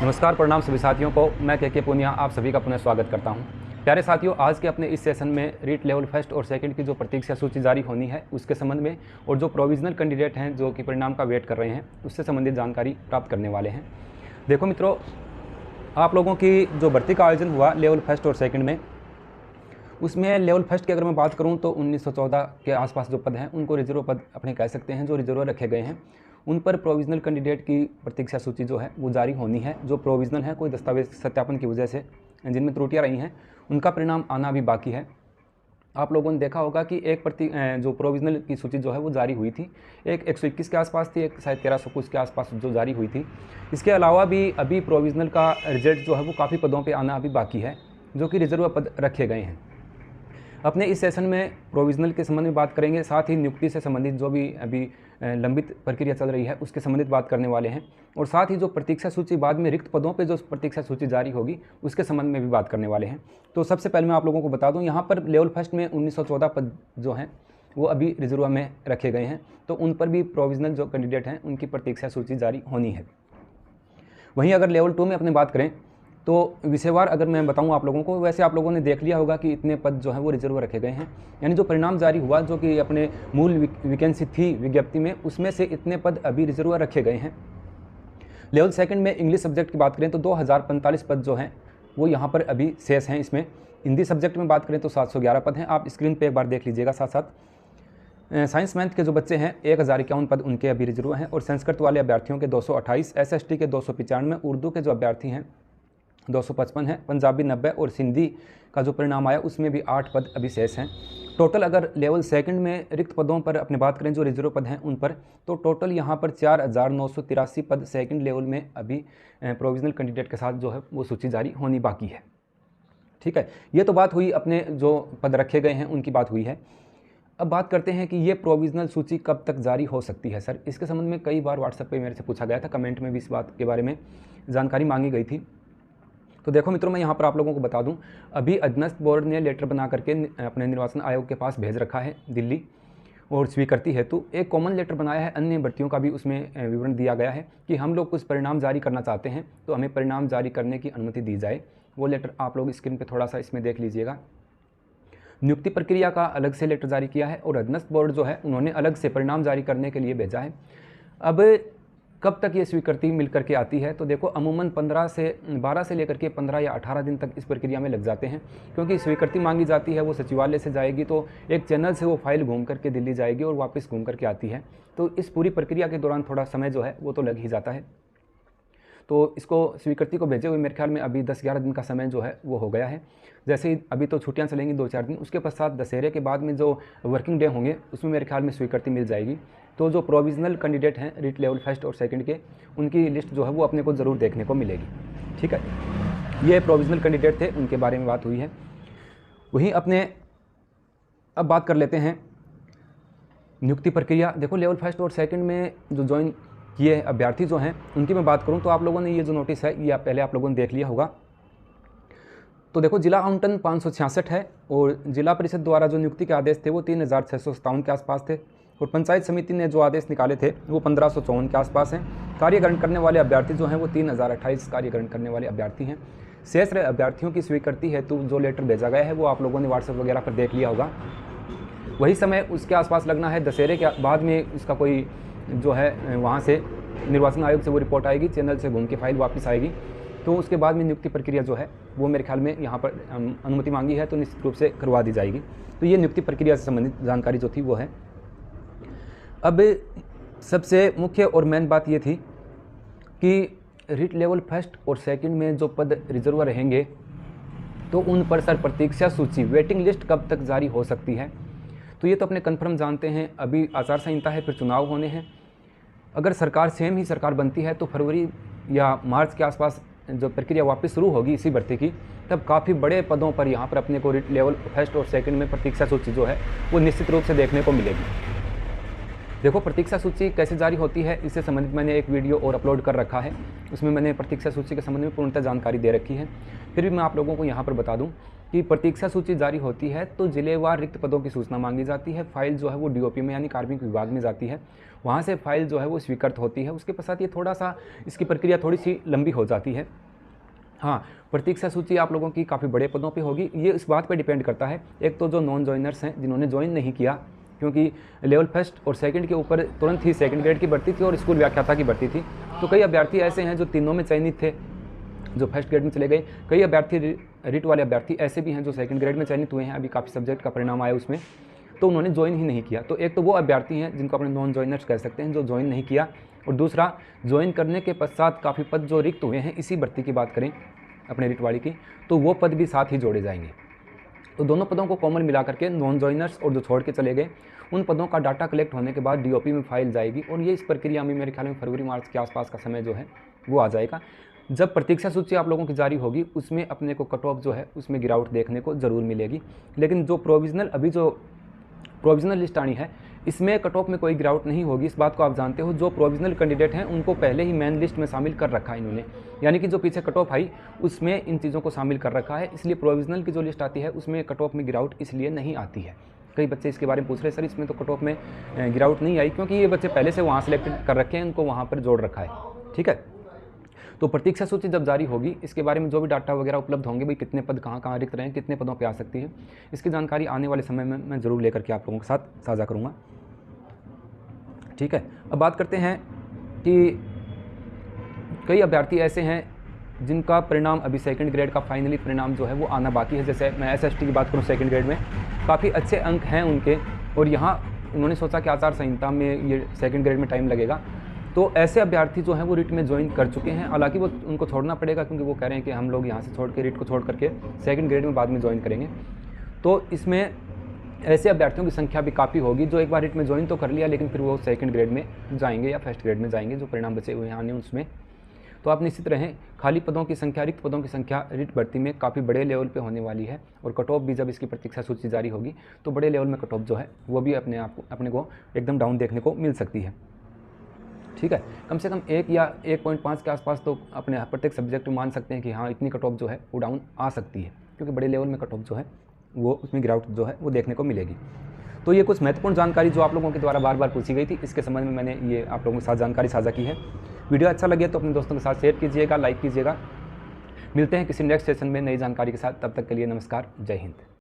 नमस्कार, प्रणाम सभी साथियों को। मैं के पूनिया आप सभी का पुनः स्वागत करता हूं। प्यारे साथियों, आज के अपने इस सेशन में रीट लेवल फर्स्ट और सेकंड की जो प्रतीक्षा सूची जारी होनी है उसके संबंध में और जो प्रोविजनल कैंडिडेट हैं जो कि परिणाम का वेट कर रहे हैं उससे संबंधित जानकारी प्राप्त करने वाले हैं। देखो मित्रों, आप लोगों की जो भर्ती का आयोजन हुआ लेवल फर्स्ट और सेकेंड में, उसमें लेवल फर्स्ट की अगर मैं बात करूं तो 1914 के आसपास जो पद हैं उनको रिजर्व पद अपने कह सकते हैं, जो रिजर्व रखे गए हैं। उन पर प्रोविजनल कैंडिडेट की प्रतीक्षा सूची जो है वो जारी होनी है। जो प्रोविजनल है, कोई दस्तावेज सत्यापन की वजह से जिनमें त्रुटियां रही हैं, उनका परिणाम आना भी बाकी है। आप लोगों ने देखा होगा कि एक जो प्रोविजनल की सूची जो है वो जारी हुई थी, एक 121 के आसपास थी, एक शायद 1300 के आसपास जो जारी हुई थी। इसके अलावा भी अभी प्रोविजनल का रिजल्ट जो है वो काफ़ी पदों पर आना अभी बाकी है, जो कि रिजर्व पद रखे गए हैं। अपने इस सेशन में प्रोविजनल के संबंध में बात करेंगे, साथ ही नियुक्ति से संबंधित जो भी अभी लंबित प्रक्रिया चल रही है उसके संबंधित बात करने वाले हैं, और साथ ही जो प्रतीक्षा सूची बाद में रिक्त पदों पे जो प्रतीक्षा सूची जारी होगी उसके संबंध में भी बात करने वाले हैं। तो सबसे पहले मैं आप लोगों को बता दूं, यहाँ पर लेवल फर्स्ट में 1914 पद जो हैं वो अभी रिजर्व में रखे गए हैं, तो उन पर भी प्रोविजनल जो कैंडिडेट हैं उनकी प्रतीक्षा सूची जारी होनी है। वहीं अगर लेवल 2 में अपनी बात करें तो विषयवार अगर मैं बताऊं आप लोगों को, वैसे आप लोगों ने देख लिया होगा कि इतने पद जो हैं वो रिजर्व रखे गए हैं। यानी जो परिणाम जारी हुआ, जो कि अपने मूल वैकेंसी थी विज्ञप्ति में, उसमें से इतने पद अभी रिजर्व रखे गए हैं। लेवल सेकंड में इंग्लिश सब्जेक्ट की बात करें तो 2045 पद जो हैं वो यहाँ पर अभी शेष हैं। इसमें हिंदी सब्जेक्ट में बात करें तो 711 पद हैं। आप स्क्रीन पर एक बार देख लीजिएगा। साथ साथ साइंस मैथ के जो बच्चे हैं 1051 पद उनके अभी रिजर्व हैं, और संस्कृत वाले अभ्यर्थियों के 228, SST के 295, उर्दू के जो अभ्यर्थी हैं 255 है, पंजाबी 90, और सिंधी का जो परिणाम आया उसमें भी 8 पद अभी शेष हैं। टोटल अगर लेवल सेकंड में रिक्त पदों पर अपनी बात करें जो रिजर्व पद हैं उन पर, तो टोटल यहाँ पर 4983 पद सेकंड लेवल में अभी प्रोविजनल कैंडिडेट के साथ जो है वो सूची जारी होनी बाकी है। ठीक है, ये तो बात हुई अपने जो पद रखे गए हैं उनकी बात हुई है। अब बात करते हैं कि ये प्रोविजनल सूची कब तक जारी हो सकती है। सर, इसके संबंध में कई बार व्हाट्सएप पे मेरे से पूछा गया था, कमेंट में भी इस बात के बारे में जानकारी मांगी गई थी। तो देखो मित्रों, मैं यहाँ पर आप लोगों को बता दूं, अभी अधीनस्थ बोर्ड ने लेटर बना करके अपने निर्वाचन आयोग के पास भेज रखा है दिल्ली, और स्वीकृति हेतु एक कॉमन लेटर बनाया है। अन्य भर्तियों का भी उसमें विवरण दिया गया है कि हम लोग कुछ परिणाम जारी करना चाहते हैं तो हमें परिणाम जारी करने की अनुमति दी जाए। वो लेटर आप लोग स्क्रीन पर थोड़ा सा इसमें देख लीजिएगा। नियुक्ति प्रक्रिया का अलग से लेटर जारी किया है, और अधीनस्थ बोर्ड जो है उन्होंने अलग से परिणाम जारी करने के लिए भेजा है। अब कब तक ये स्वीकृति मिल करके आती है, तो देखो अमूमन 12 से लेकर के 15 या 18 दिन तक इस प्रक्रिया में लग जाते हैं, क्योंकि स्वीकृति मांगी जाती है वो सचिवालय से जाएगी, तो एक चैनल से वो फाइल घूम करके दिल्ली जाएगी और वापस घूम करके आती है। तो इस पूरी प्रक्रिया के दौरान थोड़ा समय जो है वो तो लग ही जाता है। तो इसको स्वीकृति को भेजे हुए मेरे ख्याल में अभी 10-11 दिन का समय जो है वो हो गया है। जैसे ही अभी तो छुट्टियां चलेंगी 2-4 दिन, उसके पश्चात दशहरे के बाद में जो वर्किंग डे होंगे उसमें मेरे ख्याल में स्वीकृति मिल जाएगी। तो जो प्रोविजनल कैंडिडेट हैं रीट लेवल फर्स्ट और सेकंड के, उनकी लिस्ट जो है वो अपने को ज़रूर देखने को मिलेगी। ठीक है, ये प्रोविजनल कैंडिडेट थे, उनके बारे में बात हुई है। वहीं अपने अब बात कर लेते हैं नियुक्ति प्रक्रिया। देखो, लेवल फर्स्ट और सेकंड में जो ज्वाइन किए अभ्यर्थी जो हैं उनकी मैं बात करूं तो आप लोगों ने ये जो नोटिस है ये पहले आप लोगों ने देख लिया होगा। तो देखो, जिला आवंटन 566 है, और जिला परिषद द्वारा जो नियुक्ति के आदेश थे वो 3657 के आसपास थे, और पंचायत समिति ने जो आदेश निकाले थे वो 1554 के आसपास हैं। कार्यग्रहण करने वाले अभ्यर्थी जो हैं वो 3028 कार्यग्रहण करने वाले अभ्यर्थी हैं। शेष रहे अभ्यर्थियों की स्वीकृति हेतु जो लेटर भेजा गया है वो आप लोगों ने व्हाट्सएप वगैरह पर देख लिया होगा। वही समय उसके आसपास लगना है, दशहरे के बाद में इसका कोई जो है वहाँ से निर्वाचन आयोग से वो रिपोर्ट आएगी, चैनल से घूम के फाइल वापस आएगी, तो उसके बाद में नियुक्ति प्रक्रिया जो है वो मेरे ख्याल में यहाँ पर अनुमति मांगी है तो निश्चित रूप से करवा दी जाएगी। तो ये नियुक्ति प्रक्रिया से संबंधित जानकारी जो थी वो है। अब सबसे मुख्य और मेन बात ये थी कि रीट लेवल फर्स्ट और सेकंड में जो पद रिजर्व रहेंगे तो उन पर सर प्रतीक्षा सूची वेटिंग लिस्ट कब तक जारी हो सकती है। तो ये तो अपने कन्फर्म जानते हैं, अभी आचार संहिता है, फिर चुनाव होने हैं। अगर सरकार सेम ही सरकार बनती है तो फरवरी या मार्च के आसपास जो प्रक्रिया वापस शुरू होगी इसी भर्ती की, तब काफ़ी बड़े पदों पर यहाँ पर अपने को रीट लेवल फर्स्ट और सेकंड में प्रतीक्षा सूची जो है वो निश्चित रूप से देखने को मिलेगी। देखो, प्रतीक्षा सूची कैसे जारी होती है इससे संबंधित मैंने एक वीडियो और अपलोड कर रखा है, उसमें मैंने प्रतीक्षा सूची के संबंध में पूर्णतः जानकारी दे रखी है। फिर भी मैं आप लोगों को यहाँ पर बता दूँ कि प्रतीक्षा सूची जारी होती है तो जिलेवार रिक्त पदों की सूचना मांगी जाती है। फाइल जो है वो डीओपी में यानी कार्मिक विभाग में जाती है, वहाँ से फाइल जो है वो स्वीकृत होती है। उसके पश्चात ये थोड़ा सा इसकी प्रक्रिया थोड़ी सी लंबी हो जाती है। हाँ, प्रतीक्षा सूची आप लोगों की काफ़ी बड़े पदों पे होगी। ये इस बात पे डिपेंड करता है, एक तो जो नॉन जॉइनर्स हैं जिन्होंने ज्वाइन नहीं किया, क्योंकि लेवल फर्स्ट और सेकंड के ऊपर तुरंत ही सेकंड ग्रेड की भर्ती थी और स्कूल व्याख्याता की भर्ती थी। तो कई अभ्यर्थी ऐसे हैं जो तीनों में चयनित थे, जो फर्स्ट ग्रेड में चले गए। कई अभ्यर्थी रिट वाले अभ्यर्थी ऐसे भी हैं जो सेकंड ग्रेड में चयनित हुए हैं, अभी काफ़ी सब्जेक्ट का परिणाम आया उसमें, तो उन्होंने ज्वाइन ही नहीं किया। तो एक तो वो अभ्यर्थी हैं जिनको अपने नॉन ज्वाइनर्स कह सकते हैं, जो ज्वाइन नहीं किया, और दूसरा ज्वाइन करने के पश्चात काफ़ी पद जो रिक्त हुए हैं, इसी भर्ती की बात करें अपने रिट वाली की, तो वो पद भी साथ ही जोड़े जाएंगे। तो दोनों पदों को कॉमन मिला करके नॉन ज्वाइनर्स और जो छोड़ के चले गए, उन पदों का डाटा कलेक्ट होने के बाद डीओपी में फाइल जाएगी, और ये इस प्रक्रिया में मेरे ख्याल में फरवरी मार्च के आसपास का समय जो है वो आ जाएगा। जब प्रतीक्षा सूची आप लोगों की जारी होगी, उसमें अपने को कट ऑफ जो है उसमें गिरावट देखने को ज़रूर मिलेगी। लेकिन जो प्रोविजनल लिस्ट आनी है, इसमें कट ऑफ में कोई गिरावट नहीं होगी, इस बात को आप जानते हो। जो प्रोविजनल कैंडिडेट हैं उनको पहले ही मेन लिस्ट में शामिल कर रखा है इन्होंने, यानी कि जो पीछे कट ऑफ आई उसमें इन चीज़ों को शामिल कर रखा है, इसलिए प्रोविजनल की जो लिस्ट आती है उसमें कट ऑफ में गिरावट इसलिए नहीं आती है। कई बच्चे इसके बारे में पूछ रहे हैं, सर इसमें तो कट ऑफ में गिरावट नहीं आई, क्योंकि ये बच्चे पहले से वहाँ सेलेक्ट कर रखे हैं, उनको वहाँ पर जोड़ रखा है। ठीक है, तो प्रतीक्षा सूची जब जारी होगी, इसके बारे में जो भी डाटा वगैरह उपलब्ध होंगे, भाई कितने पद कहाँ कहाँ रिक्त रहे हैं, कितने पदों पे आ सकती है, इसकी जानकारी आने वाले समय में मैं ज़रूर लेकर के आप लोगों के साथ साझा करूँगा। ठीक है, अब बात करते हैं कि कई अभ्यर्थी ऐसे हैं जिनका परिणाम अभी सेकंड ग्रेड का फाइनली परिणाम जो है वो आना बाकी है। जैसे मैं एसएसटी की बात करूँ, सेकंड ग्रेड में काफ़ी अच्छे अंक हैं उनके, और यहाँ उन्होंने सोचा कि आचार संहिता में ये सेकंड ग्रेड में टाइम लगेगा, तो ऐसे अभ्यर्थी जो हैं वो रिट में ज्वाइन कर चुके हैं। हालांकि वो उनको छोड़ना पड़ेगा, क्योंकि वो कह रहे हैं कि हम लोग यहाँ से छोड़ के रिट को छोड़ करके सेकंड ग्रेड में बाद में ज्वाइन करेंगे। तो इसमें ऐसे अभ्यर्थियों की संख्या भी काफ़ी होगी जो एक बार रिट में ज्वाइन तो कर लिया, लेकिन फिर वो सेकंड ग्रेड में जाएंगे या फर्स्ट ग्रेड में जाएंगे, जो परिणाम बचे हुए हैं आने उसमें। तो आप निश्चित रहें, खाली पदों की संख्या, रिक्त पदों की संख्या रिट भर्ती में काफ़ी बड़े लेवल पे होने वाली है, और कट ऑफ भी जब इसकी प्रतीक्षा सूची जारी होगी तो बड़े लेवल में कट ऑफ जो है वो भी अपने को एकदम डाउन देखने को मिल सकती है। ठीक है, कम से कम 1 या 1.5 के आसपास तो अपने प्रत्येक सब्जेक्ट में मान सकते हैं कि हाँ इतनी कट ऑफ जो है वो डाउन आ सकती है, क्योंकि बड़े लेवल में कट ऑफ जो है वो उसमें गिरावट जो है वो देखने को मिलेगी। तो ये कुछ महत्वपूर्ण जानकारी जो आप लोगों के द्वारा बार बार पूछी गई थी, इसके संबंध में मैंने ये आप लोगों के साथ जानकारी साझा की है। वीडियो अच्छा लगे तो अपने दोस्तों के साथ शेयर कीजिएगा, लाइक कीजिएगा। मिलते हैं किसी नेक्स्ट सेशन में नई जानकारी के साथ, तब तक के लिए नमस्कार, जय हिंद।